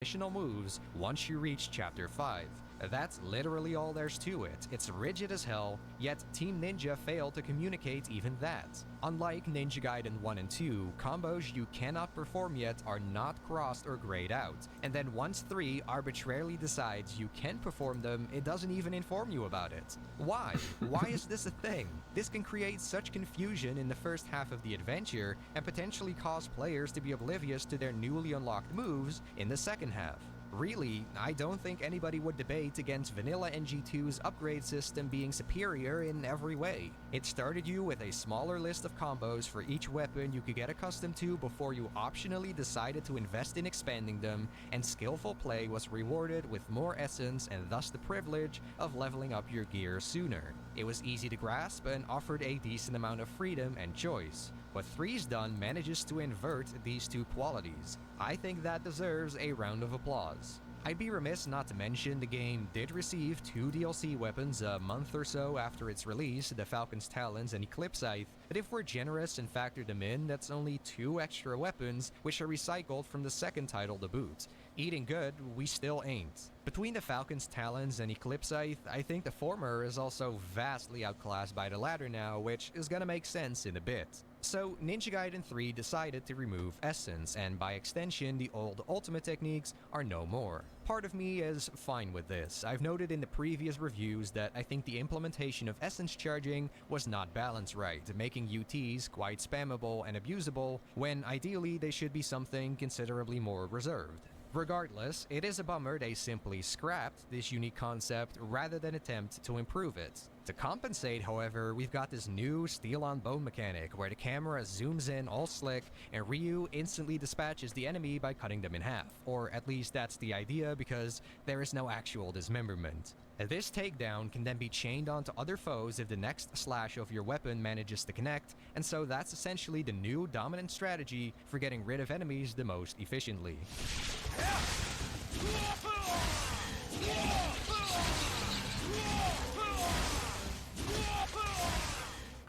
additional moves once you reach Chapter 5. That's literally all there's to it. It's rigid as hell, yet Team Ninja failed to communicate even that. Unlike Ninja Gaiden 1 and 2, combos you cannot perform yet are not crossed or grayed out, and then once 3 arbitrarily decides you can perform them, it doesn't even inform you about it. Why? Why is this a thing? This can create such confusion in the first half of the adventure and potentially cause players to be oblivious to their newly unlocked moves in the second half. Really, I don't think anybody would debate against vanilla NG2's upgrade system being superior in every way. It started you with a smaller list of combos for each weapon you could get accustomed to before you optionally decided to invest in expanding them, and skillful play was rewarded with more essence and thus the privilege of leveling up your gear sooner. It was easy to grasp and offered a decent amount of freedom and choice. What 3's done manages to invert these two qualities. I think that deserves a round of applause. I'd be remiss not to mention the game did receive 2 DLC weapons a month or so after its release, the Falcon's Talons and Eclipse Scythe, but if we're generous and factor them in, that's only 2 extra weapons which are recycled from the second title to boot. Eating good, we still ain't. Between the Falcon's Talons and Eclipse Scythe, I think the former is also vastly outclassed by the latter now, which is gonna make sense in a bit. So Ninja Gaiden 3 decided to remove Essence, and by extension the old ultimate techniques are no more. Part of me is fine with this. I've noted in the previous reviews that I think the implementation of Essence charging was not balanced right, making UTs quite spammable and abusable, when ideally they should be something considerably more reserved. Regardless, it is a bummer they simply scrapped this unique concept rather than attempt to improve it. To compensate, however, we've got this new steel-on-bone mechanic where the camera zooms in all slick and Ryu instantly dispatches the enemy by cutting them in half. Or at least that's the idea, because there is no actual dismemberment. This takedown can then be chained onto other foes if the next slash of your weapon manages to connect, and so that's essentially the new dominant strategy for getting rid of enemies the most efficiently.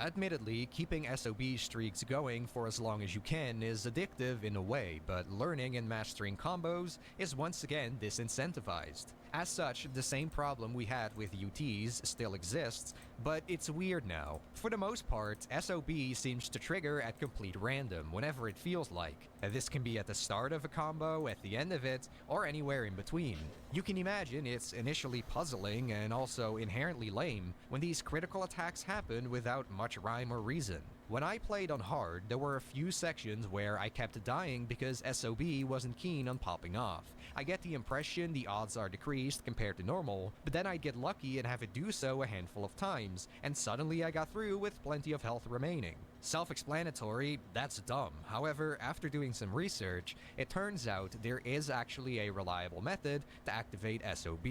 Admittedly, keeping SOB streaks going for as long as you can is addictive in a way, but learning and mastering combos is once again disincentivized. As such, the same problem we had with UTs still exists, but it's weird now. For the most part, SOB seems to trigger at complete random whenever it feels like. This can be at the start of a combo, at the end of it, or anywhere in between. You can imagine it's initially puzzling and also inherently lame when these critical attacks happen without much rhyme or reason. When I played on hard, there were a few sections where I kept dying because SOB wasn't keen on popping off. I get the impression the odds are decreased compared to normal, but then I'd get lucky and have it do so a handful of times, and suddenly I got through with plenty of health remaining. Self-explanatory, that's dumb. However, after doing some research, it turns out there is actually a reliable method to activate SOB.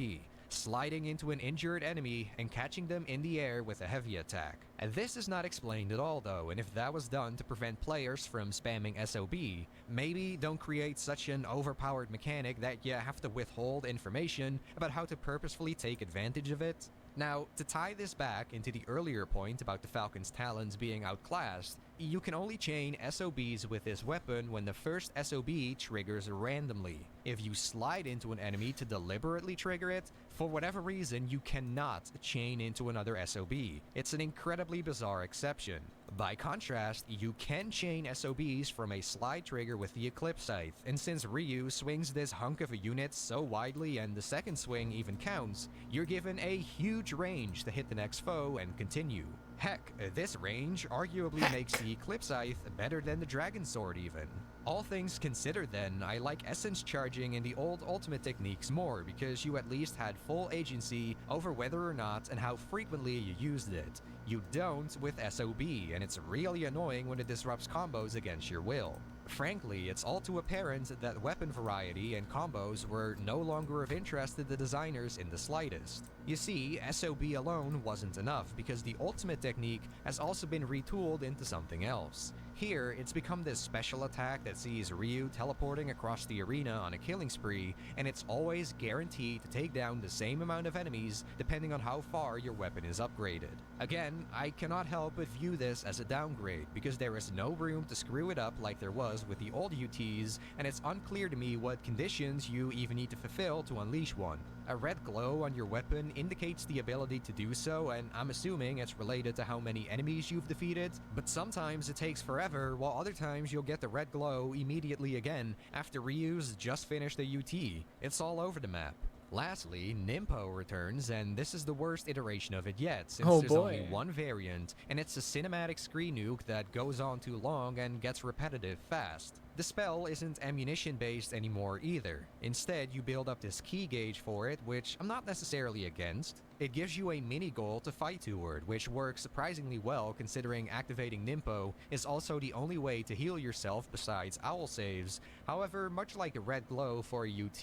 Sliding into an injured enemy and catching them in the air with a heavy attack. And this is not explained at all though, and if that was done to prevent players from spamming SOB, maybe don't create such an overpowered mechanic that you have to withhold information about how to purposefully take advantage of it. Now, to tie this back into the earlier point about the Falcon's Talons being outclassed, you can only chain SOBs with this weapon when the first SOB triggers randomly. If you slide into an enemy to deliberately trigger it, for whatever reason you cannot chain into another SOB. It's an incredibly bizarre exception. By contrast, you can chain SOBs from a slide trigger with the Eclipse Scythe, and since Ryu swings this hunk of a unit so widely and the second swing even counts, you're given a huge range to hit the next foe and continue. Heck, this range arguably makes the Eclipse Scythe better than the Dragon Sword even. All things considered then, I like essence charging in the old ultimate techniques more because you at least had full agency over whether or not and how frequently you used it. You don't with SOB, and it's really annoying when it disrupts combos against your will. Frankly, it's all too apparent that weapon variety and combos were no longer of interest to the designers in the slightest. You see, SOB alone wasn't enough because the ultimate technique has also been retooled into something else. Here, it's become this special attack that sees Ryu teleporting across the arena on a killing spree, and it's always guaranteed to take down the same amount of enemies depending on how far your weapon is upgraded. Again, I cannot help but view this as a downgrade, because there is no room to screw it up like there was with the old UTs, and it's unclear to me what conditions you even need to fulfill to unleash one. A red glow on your weapon indicates the ability to do so, and I'm assuming it's related to how many enemies you've defeated, but sometimes it takes forever, while other times you'll get the red glow immediately again after Ryu's just finished a UT. It's all over the map. Lastly, Nimpo returns, and this is the worst iteration of it yet, since there's only one variant, and it's a cinematic screen nuke that goes on too long and gets repetitive fast. The spell isn't ammunition-based anymore either. Instead, you build up this key gauge for it, which I'm not necessarily against. It gives you a mini-goal to fight toward, which works surprisingly well considering activating Nimpo is also the only way to heal yourself besides owl saves. However, much like a red glow for a UT,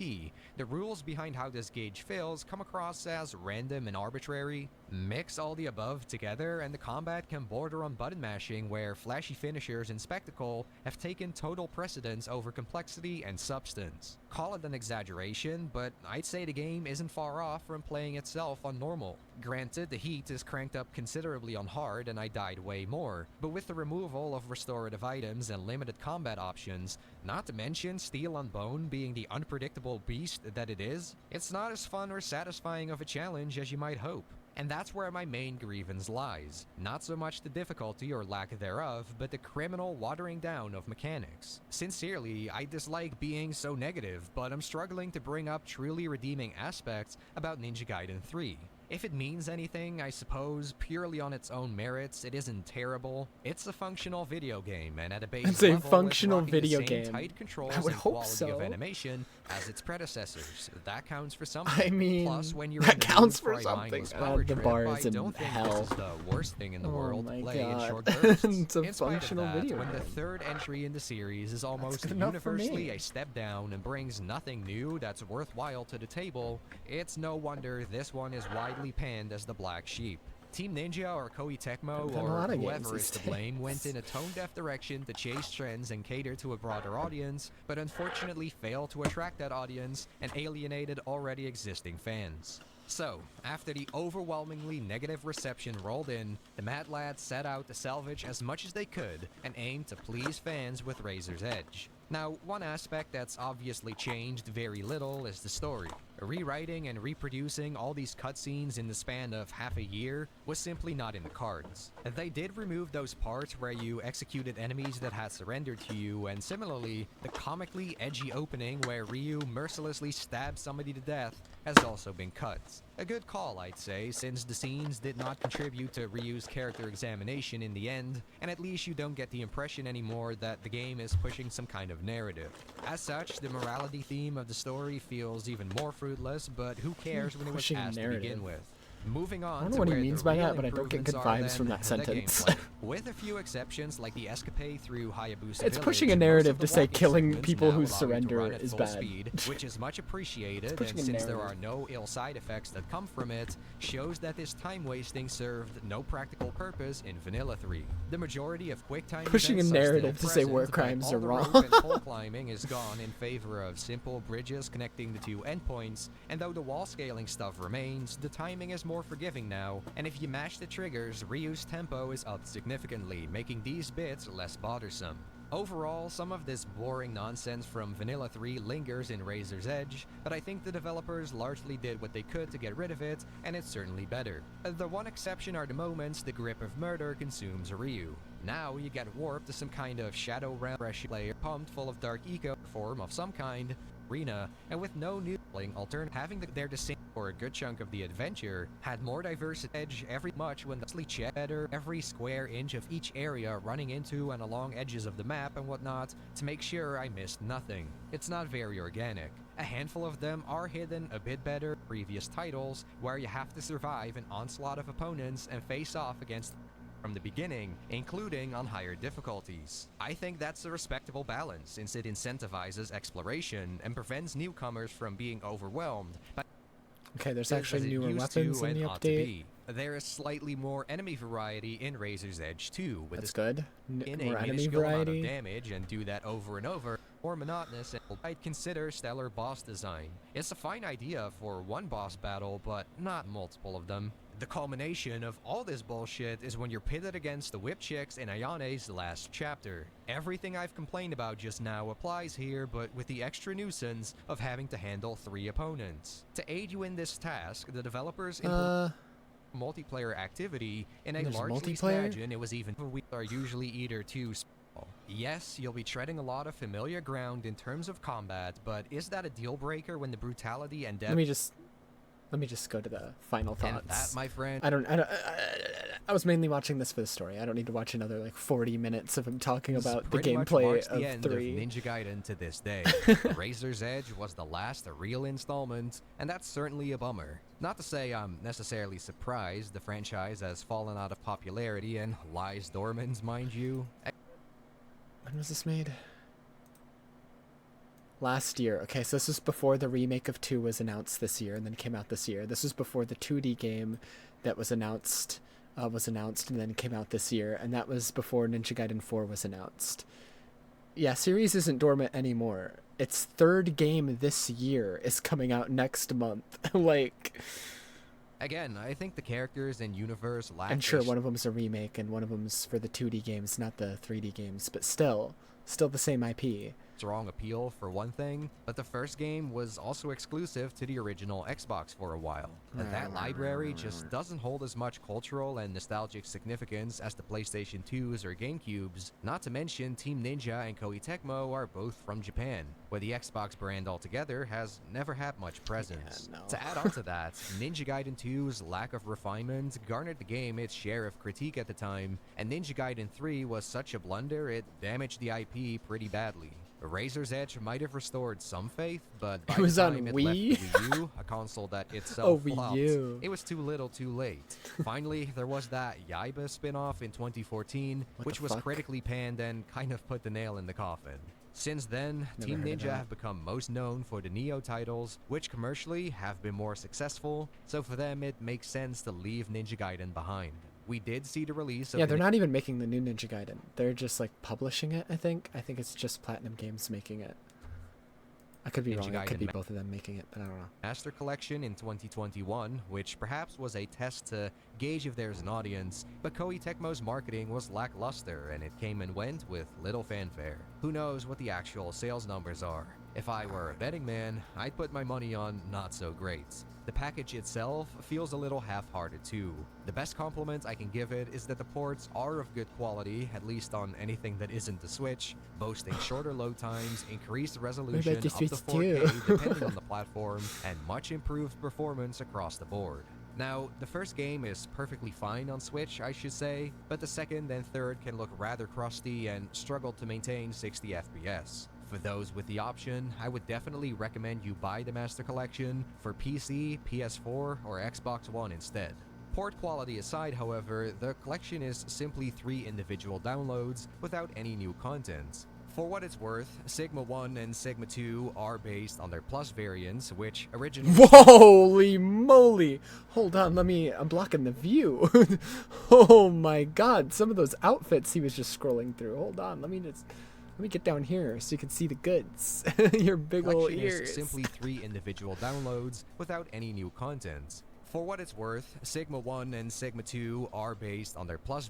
the rules behind how this gauge fills come across as random and arbitrary. Mix all the above together and the combat can border on button mashing, where flashy finishers and spectacle have taken total precedence over complexity and substance. Call it an exaggeration, but I'd say the game isn't far off from playing itself on normal. Granted, the heat is cranked up considerably on hard and I died way more, but with the removal of restorative items and limited combat options, not to mention Steel on Bone being the unpredictable beast that it is, it's not as fun or satisfying of a challenge as you might hope. And that's where my main grievance lies. Not so much the difficulty or lack thereof, but the criminal watering down of mechanics. Sincerely, I dislike being so negative, but I'm struggling to bring up truly redeeming aspects about Ninja Gaiden 3. If it means anything, I suppose, purely on its own merits, it isn't terrible. It's a functional video game, and at a base it's level, a functional it's video the same game. tight controls I would and hope quality so. of animation as its predecessors. That counts for something. I mean, plus, when you're that in the counts mood for a something. mindless power The trip, bar I is in don't think hell. this is the worst thing in the world my to play in God. short bursts. It's a In spite of functional that, video when the game. third entry in the series is almost good enough for universally me. a step down and brings nothing new that's worthwhile to the table, it's no wonder this one is widely panned as the black sheep. Team Ninja or Koei Tecmo or whoever is to blame went in a tone-deaf direction to chase trends and cater to a broader audience, but unfortunately failed to attract that audience and alienated already existing fans. So, after the overwhelmingly negative reception rolled in, the Mad Lads set out to salvage as much as they could and aim to please fans with Razor's Edge. Now, one aspect that's obviously changed very little is the story. Rewriting and reproducing all these cutscenes in the span of half a year was simply not in the cards. They did remove those parts where you executed enemies that had surrendered to you, and similarly, the comically edgy opening where Ryu mercilessly stabs somebody to death has also been cut. A good call, I'd say, since the scenes did not contribute to Ryu's character examination in the end, and at least you don't get the impression anymore that the game is pushing some kind of narrative. As such, the morality theme of the story feels even more fruitless, but who cares when it was asked to begin with? Moving on, I don't know what he means by that, but I don't get good vibes from that the sentence. gameplay. With a few exceptions like the escapade through Hayabusa It's Village, pushing a most narrative of the to say walking killing segments people now who allow you to surrender run at is full bad. speed, which is much appreciated, and pushing a since there are narrative. no ill side effects that come from it, shows that this time wasting served no practical purpose in Vanilla 3. The majority of quick time Pushing a events are still narrative to say war present, but crimes all are the wrong. rope and pole climbing is gone in favor of simple bridges connecting the two endpoints, and though the wall scaling stuff remains, the timing is more forgiving now, and if you mash the triggers, Ryu's tempo is up significantly, making these bits less bothersome. Overall, some of this boring nonsense from Vanilla 3 lingers in Razor's Edge, but I think the developers largely did what they could to get rid of it, and it's certainly better. The one exception are the moments the grip of murder consumes Ryu. Now you get warped to some kind of Shadow Realm player pumped full of dark eco form of some kind, arena, and with no new alternative, having their descent for a good chunk of the adventure, had more diverse edge every much when the cheddar every square inch of each area running into and along edges of the map and whatnot to make sure I missed nothing. It's not very organic. A handful of them are hidden a bit better than previous titles, where you have to survive an onslaught of opponents and face off against from the beginning, including on higher difficulties. I think that's a respectable balance, since it incentivizes exploration and prevents newcomers from being overwhelmed by Okay, there's as actually it newer used weapons to in and the ought to update. be. There is slightly more enemy variety in Razor's Edge 2, with That's good. in More a enemy minuscule amount of variety. damage and do that over and over, or monotonous, and I'd consider stellar boss design. It's a fine idea for one boss battle, but not multiple of them. The culmination of all this bullshit is when you're pitted against the whip chicks in Ayane's last chapter. Everything I've complained about just now applies here, but with the extra nuisance of having to handle 3 opponents. To aid you in this task, the developers multiplayer activity, and I There's largely multiplayer? imagine it was even we are usually either too small. Yes, you'll be treading a lot of familiar ground in terms of combat, but is that a deal breaker when the brutality and depth? Let me just go to the final thoughts. And that, my friend, I was mainly watching this for the story. I don't need to watch another like 40 minutes of him talking about the pretty much gameplay marks of the end 3. of Ninja Gaiden to this day. Razor's Edge was the last real installment, and that's certainly a bummer. Not to say I'm necessarily surprised the franchise has fallen out of popularity and lies dormant, mind you. When was this made? Last year. Okay, so this was before the remake of 2 was announced this year and then came out this year. This was before the 2D game that was announced and then came out this year, and that was before Ninja Gaiden 4 was announced. Yeah, series isn't dormant anymore. Its 3rd game this year is coming out next month. Like, Again, I think the characters and universe lack. and sure, one of them's a remake and one of them's for the 2D games, not the 3D games, but still the same IP. Strong appeal for one thing, but the first game was also exclusive to the original Xbox for a while. That library just doesn't hold as much cultural and nostalgic significance as the PlayStation 2s or GameCubes, not to mention Team Ninja and Koei Tecmo are both from Japan, where the Xbox brand altogether has never had much presence. Yeah, no. To add on to that, Ninja Gaiden 2's lack of refinement garnered the game its share of critique at the time, and Ninja Gaiden 3 was such a blunder it damaged the IP pretty badly. Razor's Edge might have restored some faith, but by It was the on time it Wii? left the Wii U, a console that itself Wii flopped, U. it was too little too late. Finally, there was that Yaiba spin-off in 2014, What which the was fuck? critically panned and kind of put the nail in the coffin. Since then, Never Team heard of Ninja that. have become most known for the Neo titles, which commercially have been more successful, so for them it makes sense to leave Ninja Gaiden behind. We did see the release of Yeah, the they're not even making the new Ninja Gaiden. They're just like publishing it, I think. I think it's just Platinum Games making it. I could be Ninja wrong. It could be Gaiden both of them making it, but I don't know. Master Collection in 2021, which perhaps was a test to gauge if there's an audience, but Koei Tecmo's marketing was lackluster and it came and went with little fanfare. Who knows what the actual sales numbers are? If I were a betting man, I'd put my money on not so great. The package itself feels a little half-hearted too. The best compliment I can give it is that the ports are of good quality, at least on anything that isn't the Switch, boasting shorter load times, increased resolution the up to Switch 4K too? depending on the platform, and much improved performance across the board. Now, the first game is perfectly fine on Switch, I should say, but the second and third can look rather crusty and struggle to maintain 60 FPS. For those with the option, I would definitely recommend you buy the Master Collection for PC, PS4, or Xbox One instead. Port quality aside, however, the collection is simply 3 individual downloads without any new content. For what it's worth, Sigma 1 and Sigma 2 are based on their Plus variants, which originally... Holy moly! Hold on, I'm blocking the view. Oh my god, some of those outfits he was just scrolling through. Hold on, let me get down here so you can see the goods. Your big ol' collection ears. is simply 3 individual downloads without any new content. For what it's worth, Sigma 1 and Sigma 2 are based on their Plus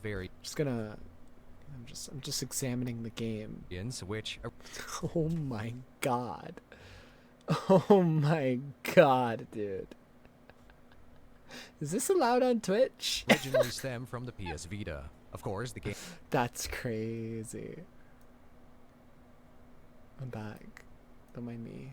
I'm just examining the game. variants, which Oh my god. Oh my god, dude. Is this allowed on Twitch? originally stem from the PS Vita. Of course, the game That's crazy. I'm back. Don't mind me.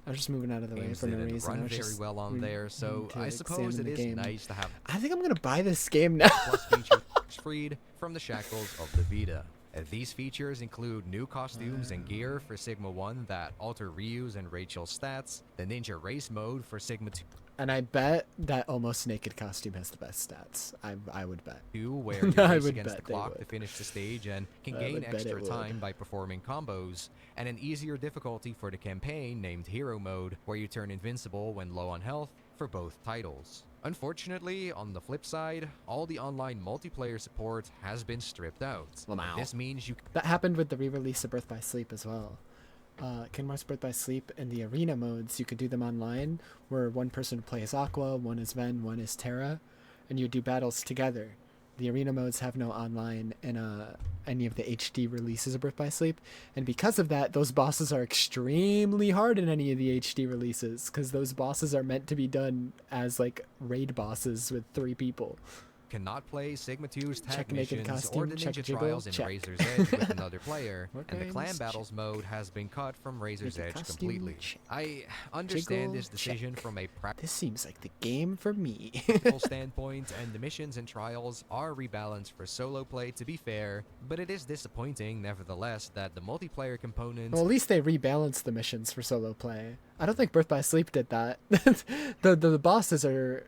I was just moving out of the way games for no didn't reason. I run was very just well on there, so to I suppose it examine the is game. nice to have I think I'm gonna buy this game now. Plus features freed from the shackles of the Vita. These features include new costumes and gear for Sigma 1 that alter Ryu's and Rachel's stats, the Ninja Race mode for Sigma And I bet that almost naked costume has the best stats. I would bet. 2, where you I race would against the bet they clock to would. finish the stage and can I gain would bet extra it would. time by performing combos, and an easier difficulty for the campaign named Hero Mode, where you turn invincible when low on health for both titles. Unfortunately, on the flip side, all the online multiplayer support has been stripped out. Wow. This means you That happened with the re-release of Birth by Sleep as well. Kingdom Hearts Birth by Sleep in the arena modes, you could do them online, where one person would play as Aqua, one is Ven, one is Terra, and you do battles together. The arena modes have no online in any of the HD releases of Birth by Sleep, and because of that, those bosses are extremely hard in any of the HD releases, because those bosses are meant to be done as like raid bosses with 3 people. cannot play Sigma 2's tag Check naked missions costume, or the check Ninja jiggle, Trials in check. Razor's Edge with another player, Work and the Clan rings, Battles mode has been cut from Razor's Naked Edge costume, completely. check. I understand Jiggle, this decision check. from a This seems like the game for me. practical standpoint, and the missions and trials are rebalanced for solo play to be fair, but it is disappointing nevertheless that the multiplayer component Well, at least they rebalanced the missions for solo play. I don't think Birth by Sleep did that. the bosses are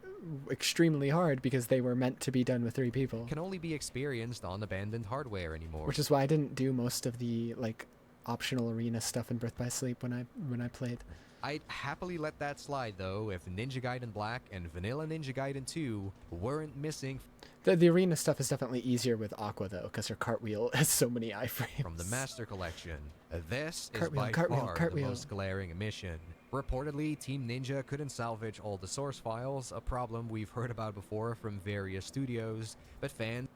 extremely hard because they were meant to be done with 3 people. can only be experienced on abandoned hardware anymore. Which is why I didn't do most of the like optional arena stuff in Birth by Sleep when I played. I'd happily let that slide though if Ninja Gaiden Black and Vanilla Ninja Gaiden 2 weren't missing The arena stuff is definitely easier with Aqua though, because her cartwheel has so many iframes. from the Master Collection. This is Cartwheel, by cartwheel, far cartwheel. the most glaring omission. Reportedly, Team Ninja couldn't salvage all the source files, a problem we've heard about before from various studios, but fans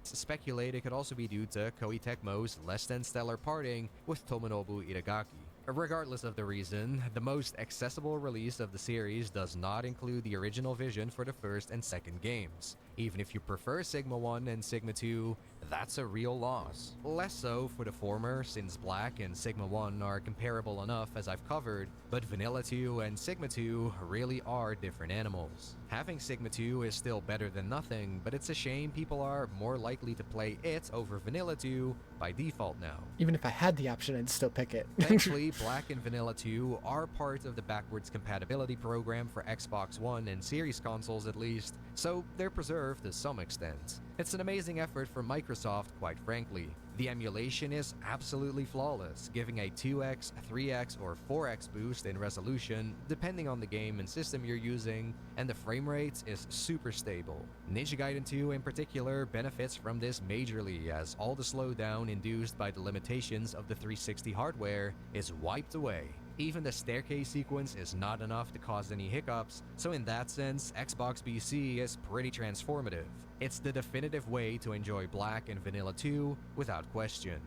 speculate it could also be due to Koei Tecmo's less than stellar parting with Tomonobu Itagaki. Regardless of the reason, the most accessible release of the series does not include the original vision for the first and second games. Even if you prefer Sigma 1 and Sigma 2, that's a real loss. Less so for the former, since Black and Sigma 1 are comparable enough as I've covered, but Vanilla 2 and Sigma 2 really are different animals. Having Sigma 2 is still better than nothing, but it's a shame people are more likely to play it over Vanilla 2 by default now. Even if I had the option, I'd still pick it. Thankfully, Black and Vanilla 2 are part of the backwards compatibility program for Xbox One and Series consoles at least, so they're preserved to some extent. It's an amazing effort from Microsoft, quite frankly. The emulation is absolutely flawless, giving a 2x, 3x, or 4x boost in resolution depending on the game and system you're using, and the frame rate is super stable. Ninja Gaiden 2 in particular benefits from this majorly, as all the slowdown induced by the limitations of the 360 hardware is wiped away. Even the staircase sequence is not enough to cause any hiccups, so in that sense, Xbox BC is pretty transformative. It's the definitive way to enjoy Black and Vanilla 2 without question.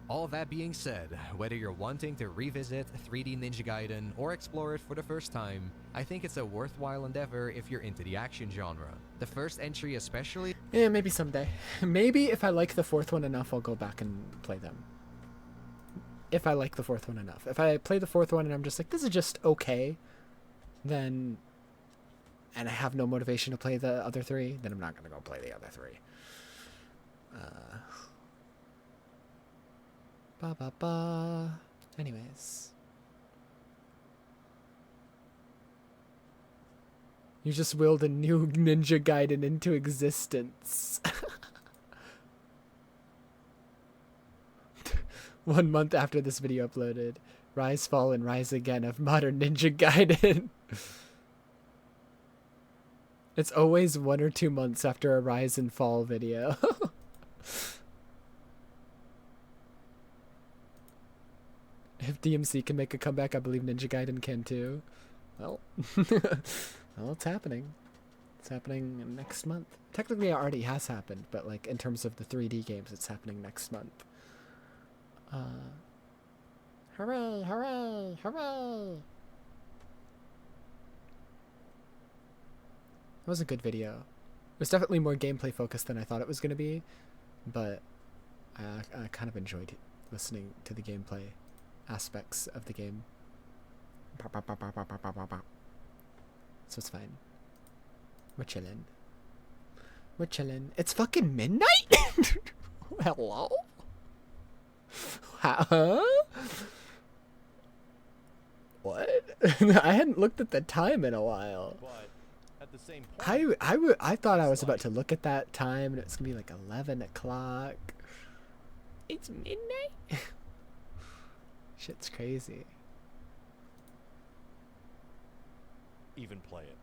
All that being said, whether you're wanting to revisit 3D Ninja Gaiden or explore it for the first time, I think it's a worthwhile endeavor if you're into the action genre. The first entry especially... Yeah, maybe someday. Maybe if I like the 4th one enough, I'll go back and play them. If I like the 4th one enough. If I play the 4th one and I'm just like, this is just okay, then... and I have no motivation to play the other 3, then I'm not going to go play the other 3. Anyways. You just willed a new Ninja Gaiden into existence. 1 month after this video uploaded. Rise, Fall, and Rise Again of Modern Ninja Gaiden. It's always 1 or 2 months after a Rise and Fall video. If DMC can make a comeback, I believe Ninja Gaiden can too. Well, well, it's happening. It's happening next month. Technically, it already has happened, but like in terms of the 3D games, it's happening next month. Hooray! Hooray! Hooray! It was a good video. It was definitely more gameplay focused than I thought it was going to be, but I kind of enjoyed listening to the gameplay aspects of the game. So it's fine. We're chilling. We're chilling. It's fucking midnight? Hello? Huh? What? I hadn't looked at the time in a while. But at the same point, I thought I was about to look at that time and it's gonna be like 11 o'clock. It's midnight? Shit's crazy. even even play it.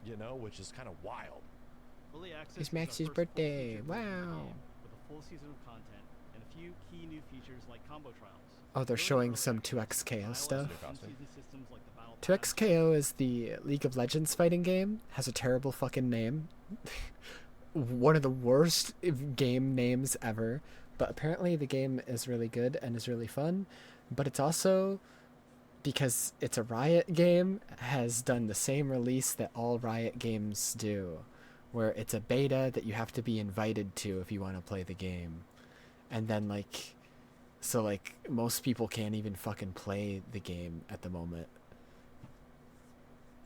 You know, which is kind of wild. Early access It's is our Max's first birthday. full-featured version of the Wow. game, with a full season of content and a few key new features like combo trials. Oh, they're Early showing some access 2XKO dialogue stuff. and in-season systems like the Battle Pass. 2XKO is the League of Legends fighting game. Has a terrible fucking name. One of the worst game names ever. But apparently the game is really good and is really fun. But it's also, because it's a Riot game, has done the same release that all Riot games do. Where it's a beta that you have to be invited to if you want to play the game. And then like... So, like, most people can't even fucking play the game at the moment.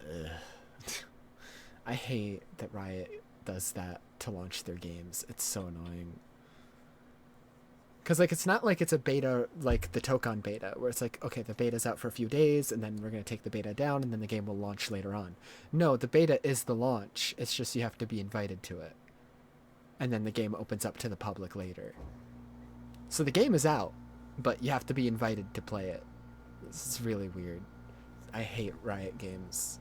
Ugh. I hate that Riot does that to launch their games. It's so annoying. Because, like, it's not like it's a beta, like the Tokon beta, where it's like, okay, the beta's out for a few days, and then we're going to take the beta down, and then the game will launch later on. No, the beta is the launch. It's just you have to be invited to it. And then the game opens up to the public later. So the game is out, but you have to be invited to play it. This is really weird. I hate Riot games.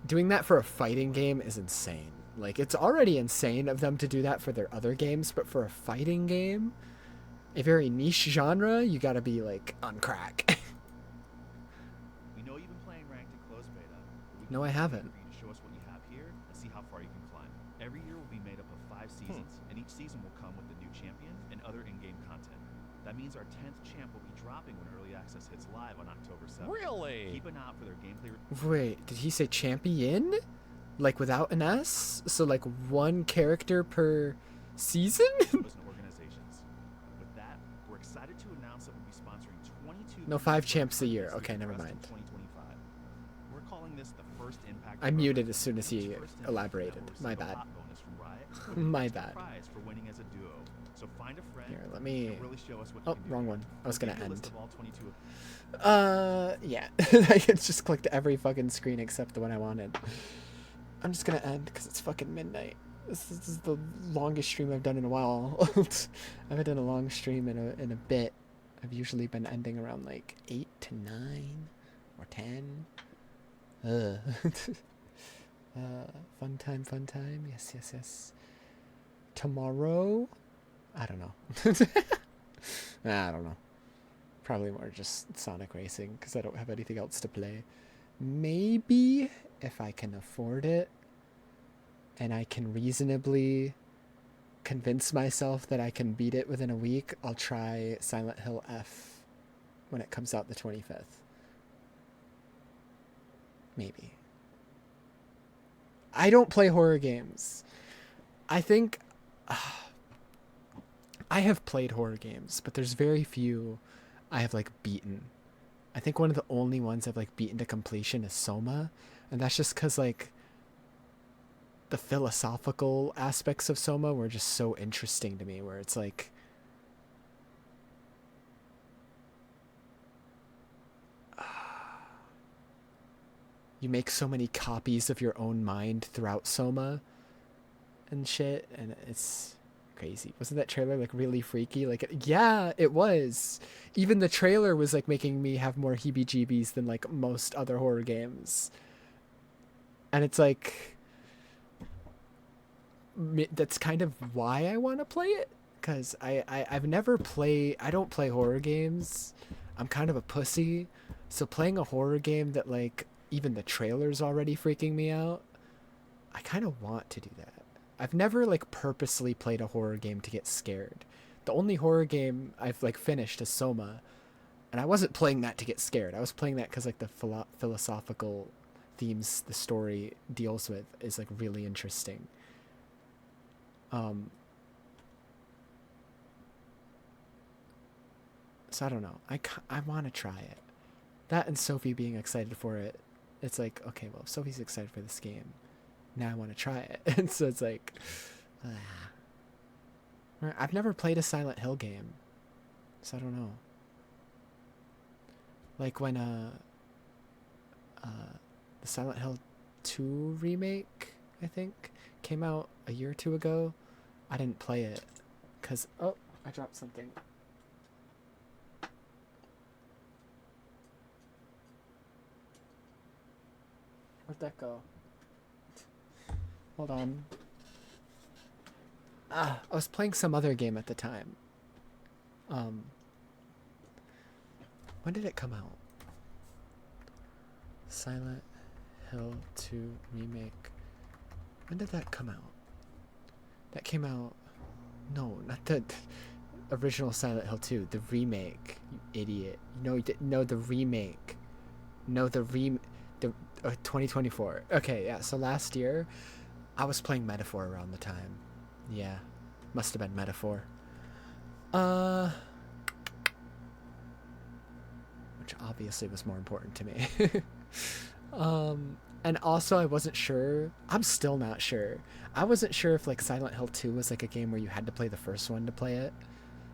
Doing that for a fighting game is insane. Like, it's already insane of them to do that for their other games, but for a fighting game, a very niche genre, you gotta be, like, on crack. We know you've been playing ranked in closed beta. No, I haven't. For you to show us what you have here and see how far you can climb. Every year will be made up of 5 seasons, and each season will come with a new champion and other in-game content. That means our 10th champ will be dropping when early access hits live on October 7th. Really? Keep an eye out for their gameplay. Wait, did he say champion? Like, without an S? So, like, one character per season? Organizations. With that, we're excited to announce that we'll be sponsoring 22. No, 5 champs a year. Okay, never mind. 2025. We're calling this the first impact. I muted as soon as he elaborated. My bad. My bad. Prize for winning as a duo. So find a friend. Here, let me... and really show us what Oh, you can do. wrong one. I was gonna Give you a list end. of all 22 Yeah. I just clicked every fucking screen except the one I wanted. I'm just gonna end because it's fucking midnight. This is the longest stream I've done in a while. I haven't done a long stream in a bit. I've usually been ending around like 8 to 9 or 10. Fun time. Yes. Tomorrow? I don't know. I don't know. Probably more just Sonic Racing because I don't have anything else to play. Maybe if I can afford it and I can reasonably convince myself that I can beat it within a week, I'll try Silent Hill F when it comes out the 25th. Maybe. I don't play horror games. I think I have played horror games, but there's very few I have like beaten. I think one of the only ones I've like beaten to completion is Soma, and that's just because like the philosophical aspects of Soma were just so interesting to me, where it's like you make so many copies of your own mind throughout Soma and shit, and it's crazy. Wasn't that trailer like really freaky? Like, yeah, it was. Even the trailer was like making me have more heebie-jeebies than like most other horror games. And it's like that's kind of why I want to play it, because I've never played. I don't play horror games. I'm kind of a pussy, so playing a horror game that like even the trailer's already freaking me out, I kind of want to do that. I've never like purposely played a horror game to get scared. The only horror game I've like finished is Soma, and I wasn't playing that to get scared. I was playing that because like the philosophical themes the story deals with is like really interesting. So I don't know. I want to try it. That and Sophie being excited for it. It's like, okay, well, Sophie's excited for this game. Now I want to try it. And so it's like, I've never played a Silent Hill game, so I don't know. Like when the Silent Hill 2 remake, I think, came out a year or two ago, I didn't play it because, oh, I dropped something. Where'd that go? Hold on. I was playing some other game at the time. When did it come out? Silent Hill 2 Remake. When did that come out? That came out... No, not the original Silent Hill 2. The remake, you idiot. No, the remake. No, the 2024. Okay, yeah, so last year, I was playing Metaphor around the time. Yeah, must have been Metaphor. Which obviously was more important to me. And also I wasn't sure. I'm still not sure. I wasn't sure if like Silent Hill 2 was like a game where you had to play the first one to play it.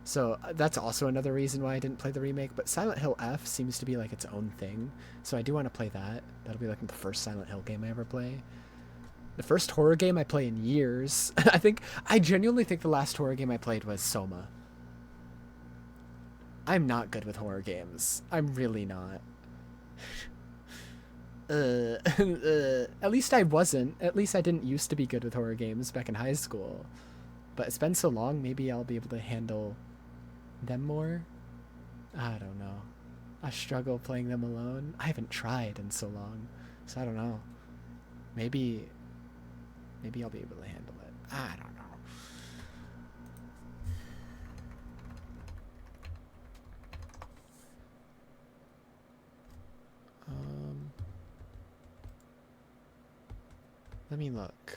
So that's also another reason why I didn't play the remake. But Silent Hill F seems to be like its own thing. So I do want to play that. That'll be like the first Silent Hill game I ever play. The first horror game I play in years. I genuinely think the last horror game I played was Soma. I'm not good with horror games. I'm really not. At least I wasn't. At least I didn't used to be good with horror games back in high school. But it's been so long, maybe I'll be able to handle them more? I don't know. I struggle playing them alone. I haven't tried in so long, so I don't know. Maybe I'll be able to handle it. I don't know. Let me look.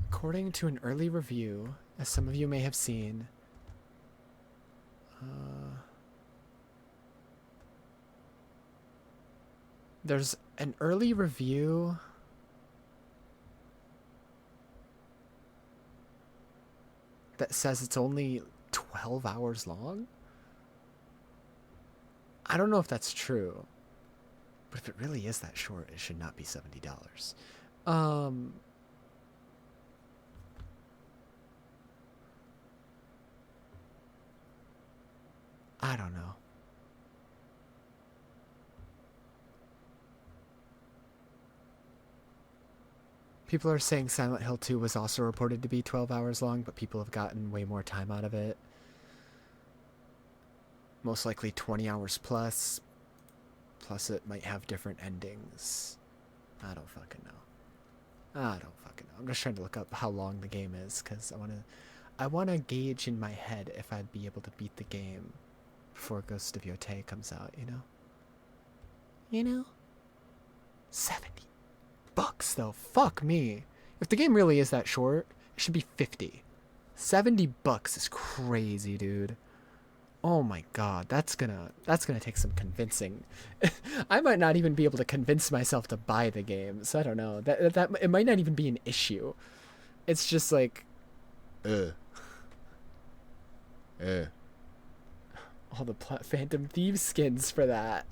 According to an early review, as some of you may have seen, there's an early review that says it's only 12 hours long. I don't know if that's true, but if it really is that short, it should not be $70. I don't know. People are saying Silent Hill 2 was also reported to be 12 hours long, but people have gotten way more time out of it. Most likely 20 hours plus. Plus it might have different endings. I don't fucking know. I'm just trying to look up how long the game is, because I want to gauge in my head if I'd be able to beat the game before Ghost of Yotei comes out, you know? You know? $70 though. Fuck me. If the game really is that short, it should be 50. $70 is crazy, dude. Oh my god, that's gonna take some convincing. I might not even be able to convince myself to buy the game, so I don't know. That it might not even be an issue. It's just like all the Phantom Thieves skins for that.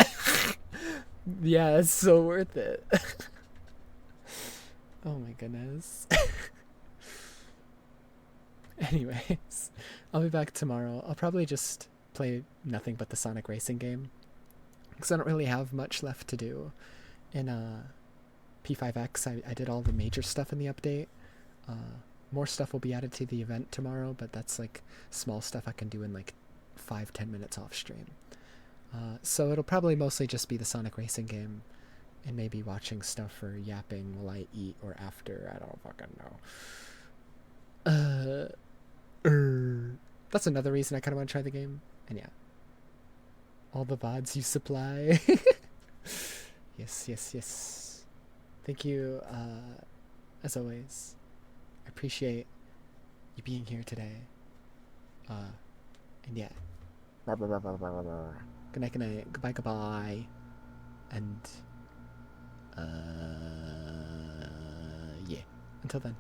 Yeah, it's so worth it. Oh my goodness. Anyways, I'll be back tomorrow. I'll probably just play nothing but the Sonic Racing game, because I don't really have much left to do. In P5X, I did all the major stuff in the update. More stuff will be added to the event tomorrow, but that's like small stuff I can do in like 5-10 minutes off stream. So it'll probably mostly just be the Sonic Racing game, and maybe watching stuff or yapping while I eat or after. I don't fucking know. That's another reason I kind of want to try the game. And yeah, all the VODs you supply. Yes. Thank you, as always. I appreciate you being here today. And yeah. Good night. Goodbye. And yeah. Until then.